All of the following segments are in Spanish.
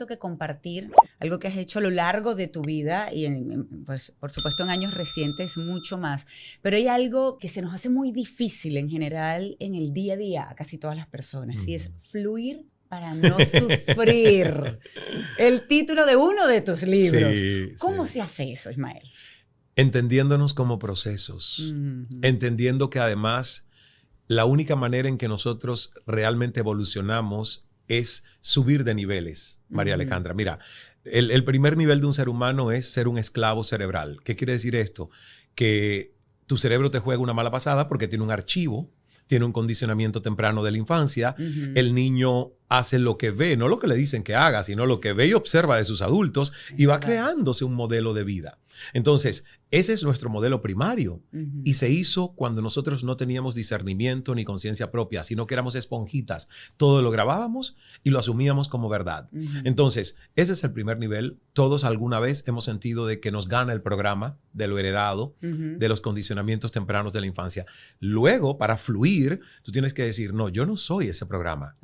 tanto que compartir algo que has hecho a lo largo de tu vida y, pues, por supuesto, en años recientes mucho más. Pero hay algo que se nos hace muy difícil en general en el día a día a casi todas las personas y es fluir para no sufrir. El título de uno de tus libros. Sí, ¿Cómo sí. se hace eso, Ismael? Entendiéndonos como procesos, entendiendo que además la única manera en que nosotros realmente evolucionamos es subir de niveles, María Alejandra. Mira, el primer nivel de un ser humano es ser un esclavo cerebral. ¿Qué quiere decir esto? Que tu cerebro te juega una mala pasada porque tiene un archivo, tiene un condicionamiento temprano de la infancia. El niño hace lo que ve, no lo que le dicen que haga, sino lo que ve y observa de sus adultos y va creándose un modelo de vida. Entonces, ese es nuestro modelo primario y se hizo cuando nosotros no teníamos discernimiento ni conciencia propia, sino que éramos esponjitas. Todo lo grabábamos y lo asumíamos como verdad. Entonces, ese es el primer nivel. Todos alguna vez hemos sentido de que nos gana el programa de lo heredado, de los condicionamientos tempranos de la infancia. Luego, para fluir, tú tienes que decir, no, yo no soy ese programa,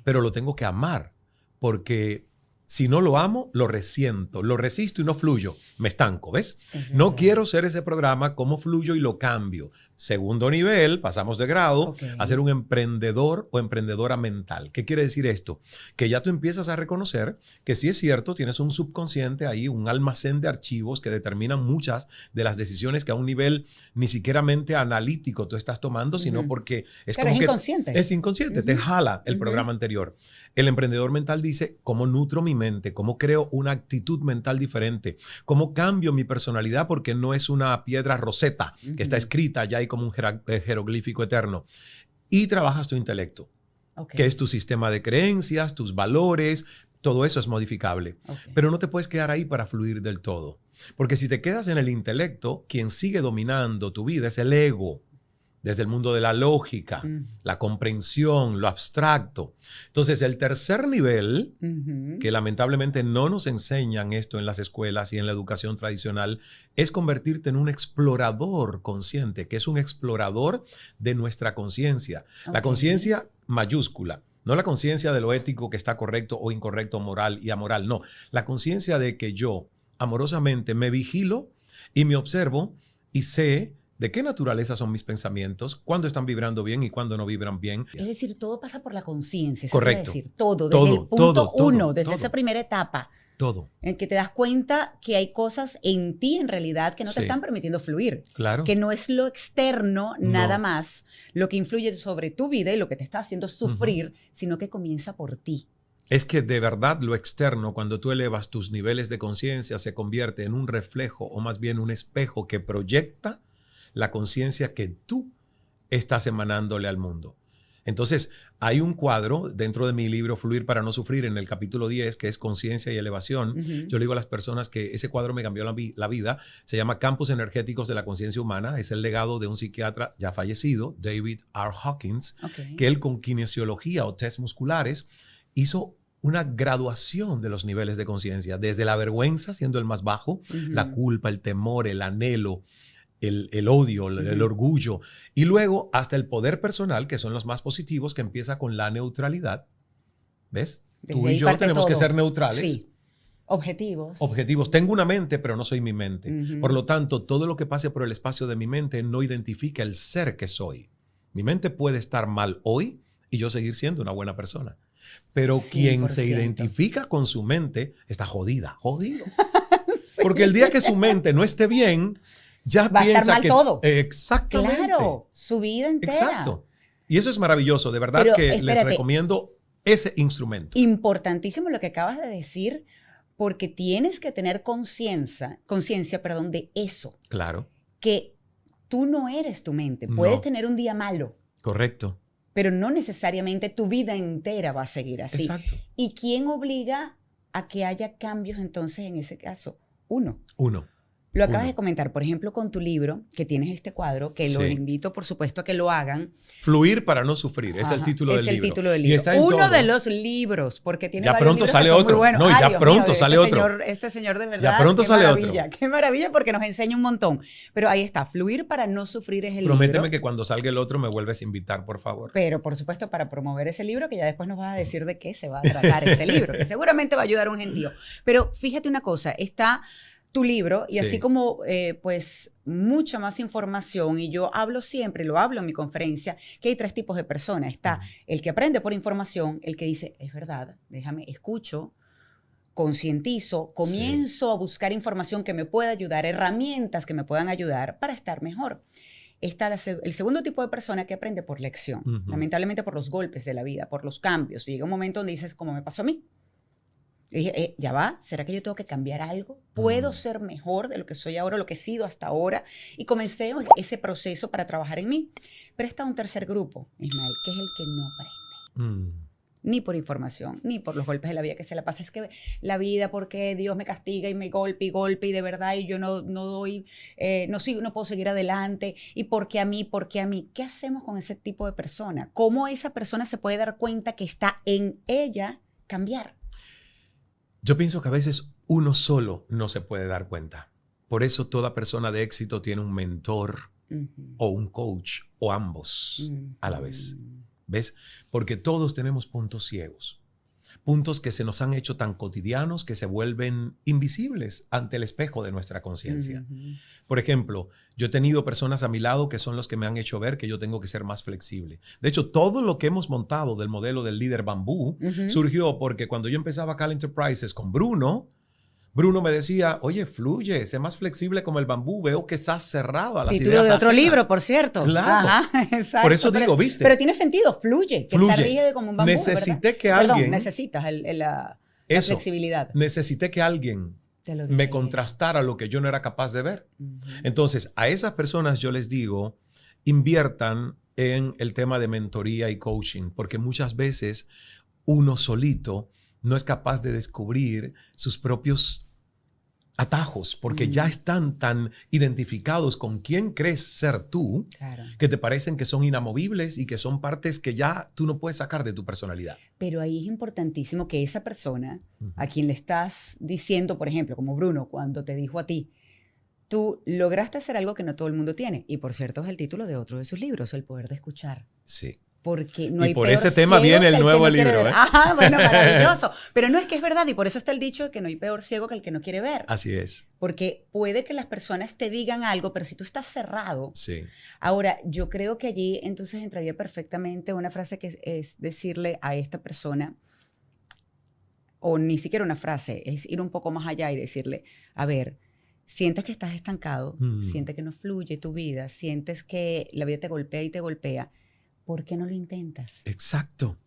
pero lo tengo que amar, porque si no lo amo, lo resiento, lo resisto y no fluyo, me estanco, ¿ves? No quiero ser ese programa, ¿cómo fluyo y lo cambio? Segundo nivel, pasamos de grado a ser un emprendedor o emprendedora mental. ¿Qué quiere decir esto? Que ya tú empiezas a reconocer que sí es cierto, tienes un subconsciente ahí, un almacén de archivos que determinan muchas de las decisiones que a un nivel ni siquiera mente analítico tú estás tomando, sino porque es Claro, como es inconsciente. Es inconsciente, te jala el programa anterior. El emprendedor mental dice, ¿cómo nutro mi mente? ¿Cómo creo una actitud mental diferente? ¿Cómo cambio mi personalidad? Porque no es una piedra roseta que está escrita ya hay como un jeroglífico eterno. Y trabajas tu intelecto, que es tu sistema de creencias, tus valores, todo eso es modificable. Pero no te puedes quedar ahí para fluir del todo. Porque si te quedas en el intelecto, quien sigue dominando tu vida es el ego. Desde el mundo de la lógica, la comprensión, lo abstracto. Entonces, el tercer nivel, que lamentablemente no nos enseñan esto en las escuelas y en la educación tradicional, es convertirte en un explorador consciente, que es un explorador de nuestra conciencia. La conciencia mayúscula. No la conciencia de lo ético que está correcto o incorrecto, moral y amoral. No, la conciencia de que yo amorosamente me vigilo y me observo y sé de qué naturaleza son mis pensamientos, cuándo están vibrando bien y cuándo no vibran bien. Es decir, todo pasa por la conciencia. Correcto. Decir, todo, desde el punto uno, desde esa primera etapa. Todo. En que te das cuenta que hay cosas en ti en realidad que no te están permitiendo fluir. Claro. Que no es lo externo nada más lo que influye sobre tu vida y lo que te está haciendo sufrir, sino que comienza por ti. Es que de verdad lo externo, cuando tú elevas tus niveles de conciencia, se convierte en un reflejo o más bien un espejo que proyecta la conciencia que tú estás emanándole al mundo. Entonces, hay un cuadro dentro de mi libro Fluir para no sufrir, en el capítulo 10, que es conciencia y elevación. Yo le digo a las personas que ese cuadro me cambió la vida. Se llama Campos Energéticos de la Conciencia Humana. Es el legado de un psiquiatra ya fallecido, David R. Hawkins, que él con kinesiología o test musculares hizo una graduación de los niveles de conciencia, desde la vergüenza, siendo el más bajo, la culpa, el temor, el anhelo, el odio, el orgullo, y luego hasta el poder personal, que son los más positivos, que empieza con la neutralidad. ¿Ves? Desde Tú y yo tenemos todo. que ser neutrales. Sí. Objetivos. Objetivos. Tengo una mente, pero no soy mi mente. Por lo tanto, todo lo que pase por el espacio de mi mente no identifica el ser que soy. Mi mente puede estar mal hoy y yo seguir siendo una buena persona. Pero 100%. Quien se identifica con su mente está jodido. Porque el día que su mente no esté bien, ya va piensa a estar mal que todo. Exactamente. Claro, su vida entera. Exacto. Y eso es maravilloso. De verdad que les recomiendo ese instrumento. Importantísimo lo que acabas de decir, porque tienes que tener conciencia, de eso. Claro. Que tú no eres tu mente. Puedes tener un día malo. Correcto. Pero no necesariamente tu vida entera va a seguir así. Exacto. ¿Y quién obliga a que haya cambios entonces en ese caso? Uno. Lo acabas Uno. de comentar, por ejemplo, con tu libro, que tienes este cuadro, que lo Sí. invito, por supuesto, a que lo hagan. Fluir para no sufrir, es el Ajá, título del libro. Es el título del Y libro. está en Uno todo. de los libros, porque tiene Ya varios pronto libros sale que son otro. muy buenos. No, ya Dios pronto mío, sale otro. Este señor de verdad, Ya pronto qué sale maravilla, otro. qué maravilla, porque nos enseña un montón. Pero ahí está, Fluir para no sufrir es el Prométeme libro. que cuando salga el otro me vuelves a invitar, por favor. Pero, por supuesto, para promover ese libro, que ya después nos vas a decir de qué se va a tratar ese libro, que seguramente va a ayudar a un gentío. Pero fíjate una cosa, está tu libro y Sí. así como, pues, mucha más información, y yo hablo siempre, lo hablo en mi conferencia, que hay 3 tipos de personas. Está el que aprende por información, el que dice, es verdad, déjame, escucho, concientizo, comienzo a buscar información que me pueda ayudar, herramientas que me puedan ayudar para estar mejor. Está el segundo tipo de persona que aprende por lección, lamentablemente por los golpes de la vida, por los cambios. Y llega un momento donde dices, como me pasó a mí. Y dije, ya va, ¿será que yo tengo que cambiar algo? ¿Puedo ser mejor de lo que soy ahora, lo que he sido hasta ahora? Y comencé ese proceso para trabajar en mí. Pero está un tercer grupo, Ismael, que es el que no aprende. Ni por información, ni por los golpes de la vida que se la pasa. Es que la vida, porque Dios me castiga y me golpe y golpe y de verdad y yo no doy, no puedo seguir adelante. ¿Y por qué a mí? ¿Por qué a mí? ¿Qué hacemos con ese tipo de persona? ¿Cómo esa persona se puede dar cuenta que está en ella cambiar? Yo pienso que a veces uno solo no se puede dar cuenta. Por eso toda persona de éxito tiene un mentor o un coach o ambos a la vez. ¿Ves? Porque todos tenemos puntos ciegos. Puntos que se nos han hecho tan cotidianos que se vuelven invisibles ante el espejo de nuestra conciencia. Por ejemplo, yo he tenido personas a mi lado que son los que me han hecho ver que yo tengo que ser más flexible. De hecho, todo lo que hemos montado del modelo del líder bambú surgió porque cuando yo empezaba Cal Enterprises con Bruno me decía, oye, fluye, sé más flexible como el bambú, veo que estás cerrado a las ideas Título de otro ajenas. libro, por cierto. Claro. Ajá, exacto. Por eso digo, ¿viste? Pero tiene sentido, fluye, que está rígido como un bambú, Necesité ¿verdad? que alguien... Perdón, necesitas la flexibilidad. Necesité que alguien me contrastara lo que yo no era capaz de ver. Entonces, a esas personas yo les digo, inviertan en el tema de mentoría y coaching, porque muchas veces uno solito no es capaz de descubrir sus propios atajos, porque ya están tan identificados con quién crees ser tú, que te parecen que son inamovibles y que son partes que ya tú no puedes sacar de tu personalidad. Pero ahí es importantísimo que esa persona a quien le estás diciendo, por ejemplo, como Bruno, cuando te dijo a ti, tú lograste hacer algo que no todo el mundo tiene. Y por cierto, es el título de otro de sus libros, El poder de escuchar. Sí. Porque no hay y por peor ese tema ciego viene el que nuevo que no quiere libro. ver. Ajá, bueno, maravilloso. Pero no, es que es verdad, y por eso está el dicho de que no hay peor ciego que el que no quiere ver. Así es. Porque puede que las personas te digan algo, pero si tú estás cerrado. Sí. Ahora, yo creo que allí entonces entraría perfectamente una frase que es decirle a esta persona, o ni siquiera una frase, es ir un poco más allá y decirle, a ver, sientes que estás estancado, sientes que no fluye tu vida, sientes que la vida te golpea y te golpea. ¿Por qué no lo intentas? Exacto,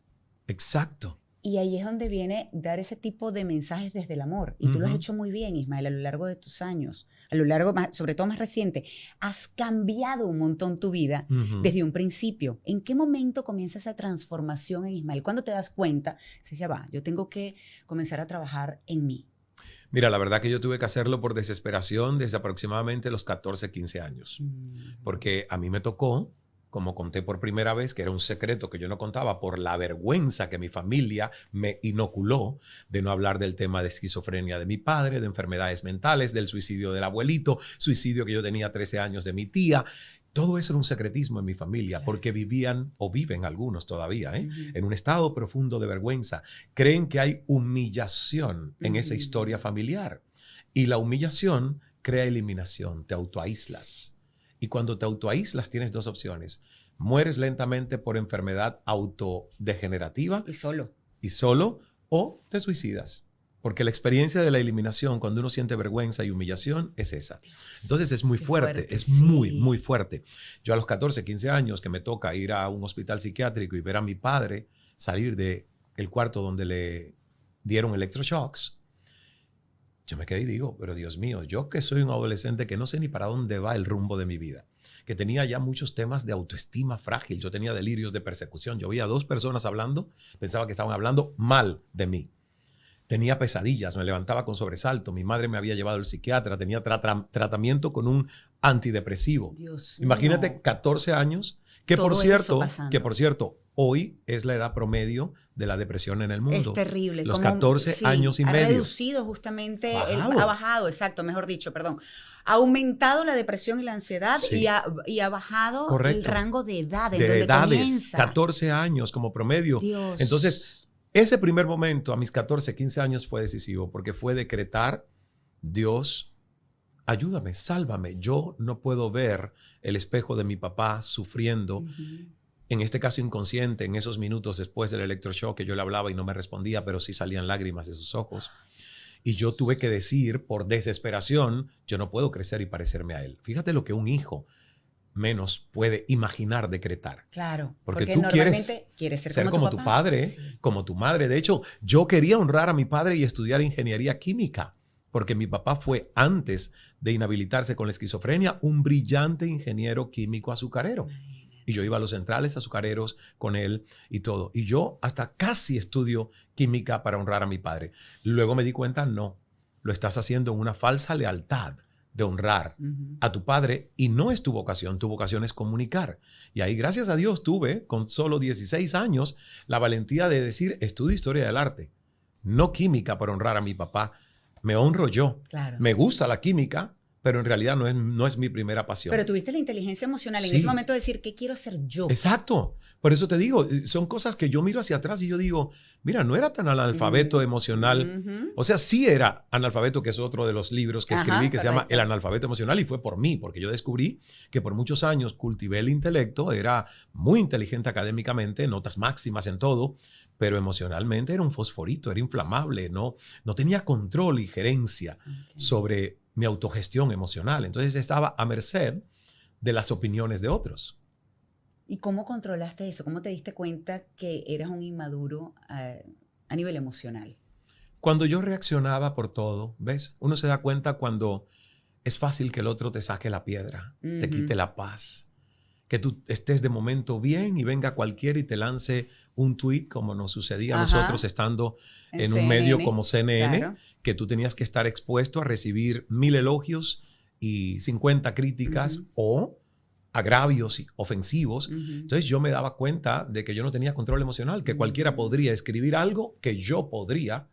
exacto. Y ahí es donde viene dar ese tipo de mensajes desde el amor. Y tú lo has hecho muy bien, Ismael, a lo largo de tus años, a lo largo, sobre todo más reciente. Has cambiado un montón tu vida desde un principio. ¿En qué momento comienza esa transformación en Ismael? ¿Cuándo te das cuenta? Dices, ya va, yo tengo que comenzar a trabajar en mí. Mira, la verdad que yo tuve que hacerlo por desesperación desde aproximadamente los 14, 15 años. Porque a mí me tocó, como conté por primera vez, que era un secreto que yo no contaba por la vergüenza que mi familia me inoculó de no hablar del tema de esquizofrenia de mi padre, de enfermedades mentales, del suicidio del abuelito, suicidio que yo tenía 13 años de mi tía. Todo eso era un secretismo en mi familia porque vivían o viven algunos todavía en un estado profundo de vergüenza. Creen que hay humillación en esa historia familiar y la humillación crea eliminación, te autoaíslas. Y cuando te autoaíslas tienes dos opciones. Mueres lentamente por enfermedad autodegenerativa. Y solo. O te suicidas. Porque la experiencia de la eliminación, cuando uno siente vergüenza y humillación, es esa. Entonces es muy fuerte, es muy, muy fuerte. Yo a los 14, 15 años que me toca ir a un hospital psiquiátrico y ver a mi padre salir del cuarto donde le dieron electroshocks, yo me quedé y digo, pero Dios mío, yo que soy un adolescente que no sé ni para dónde va el rumbo de mi vida, que tenía ya muchos temas de autoestima frágil, yo tenía delirios de persecución, yo veía a dos personas hablando, pensaba que estaban hablando mal de mí. Tenía pesadillas, me levantaba con sobresalto. Mi madre me había llevado al psiquiatra, tenía tratamiento con un antidepresivo. Dios Imagínate, mío. 14 años, que Todo por eso cierto, hoy es la edad promedio de la depresión en el mundo. Es terrible. Los 14 sí, años y ha medio. reducido justamente, Bajado. ha bajado, exacto, mejor dicho, perdón. Ha aumentado la depresión y la ansiedad Sí. y ha bajado Correcto. el rango de edad en De donde edades, comienza. 14 años como promedio. Dios. Entonces, ese primer momento a mis 14, 15 años fue decisivo porque fue decretar, Dios, ayúdame, sálvame. Yo no puedo ver el espejo de mi papá sufriendo, Ujú. en este caso inconsciente, en esos minutos después del electroshock que yo le hablaba y no me respondía, pero sí salían lágrimas de sus ojos. Y yo tuve que decir, por desesperación, yo no puedo crecer y parecerme a él. Fíjate lo que un hijo menos puede imaginar decretar. Claro, Porque tú normalmente quieres ser como tu papá. padre, Sí. como tu madre. De hecho, yo quería honrar a mi padre y estudiar ingeniería química, porque mi papá fue, antes de inhabilitarse con la esquizofrenia, un brillante ingeniero químico azucarero. Y yo iba a los centrales azucareros con él y todo. Y yo hasta casi estudio química para honrar a mi padre. Luego me di cuenta, no, lo estás haciendo en una falsa lealtad de honrar Ujú. a tu padre, y no es tu vocación es comunicar. Y ahí, gracias a Dios, tuve, con solo 16 años, la valentía de decir, estudio historia del arte, no química para honrar a mi papá. Me honro yo. Claro. Me gusta la química, pero en realidad no es mi primera pasión. Pero tuviste la inteligencia emocional en Sí. ese momento de decir, ¿qué quiero hacer yo? Exacto. Por eso te digo, son cosas que yo miro hacia atrás y yo digo, mira, no era tan analfabeto emocional. Ujú. O sea, sí era analfabeto, que es otro de los libros que escribí, Ajá, que se llama correcto. El analfabeto emocional, y fue por mí, porque yo descubrí que por muchos años cultivé el intelecto, era muy inteligente académicamente, notas máximas en todo, pero emocionalmente era un fosforito, era inflamable, no tenía control y gerencia Ok. sobre mi autogestión emocional. Entonces estaba a merced de las opiniones de otros. ¿Y cómo controlaste eso? ¿Cómo te diste cuenta que eras un inmaduro a nivel emocional? Cuando yo reaccionaba por todo, ¿ves? Uno se da cuenta cuando es fácil que el otro te saque la piedra, te Ujú. quite la paz, que tú estés de momento bien y venga cualquiera y te lance un tweet, como nos sucedía a Ajá. nosotros estando en un CNN, medio como CNN, claro. que tú tenías que estar expuesto a recibir 1000 elogios y 50 críticas Ujú. o agravios ofensivos. Ujú. Entonces yo me daba cuenta de que yo no tenía control emocional, que cualquiera podría escribir algo que yo podría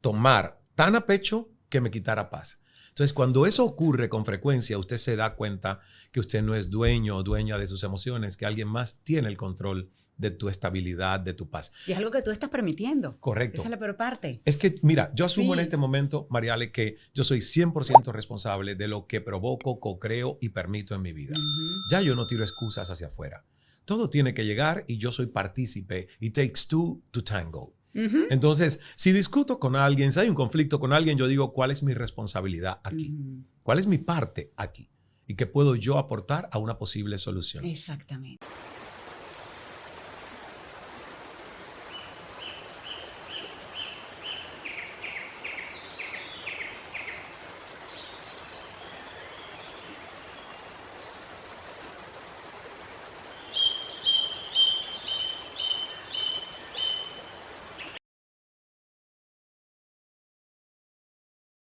tomar tan a pecho que me quitara paz. Entonces, cuando eso ocurre con frecuencia, usted se da cuenta que usted no es dueño o dueña de sus emociones, que alguien más tiene el control de tu estabilidad, de tu paz. Y es algo que tú estás permitiendo. Correcto. Esa es la peor parte. Es que, mira, yo asumo Sí. en este momento, Mariale, que yo soy 100% responsable de lo que provoco, co-creo y permito en mi vida. Ujú. Ya yo no tiro excusas hacia afuera. Todo tiene que llegar y yo soy partícipe. It takes two to tango. Ujú. Entonces, si discuto con alguien, si hay un conflicto con alguien, yo digo, ¿cuál es mi responsabilidad aquí? Ujú. ¿Cuál es mi parte aquí? ¿Y qué puedo yo aportar a una posible solución? Exactamente.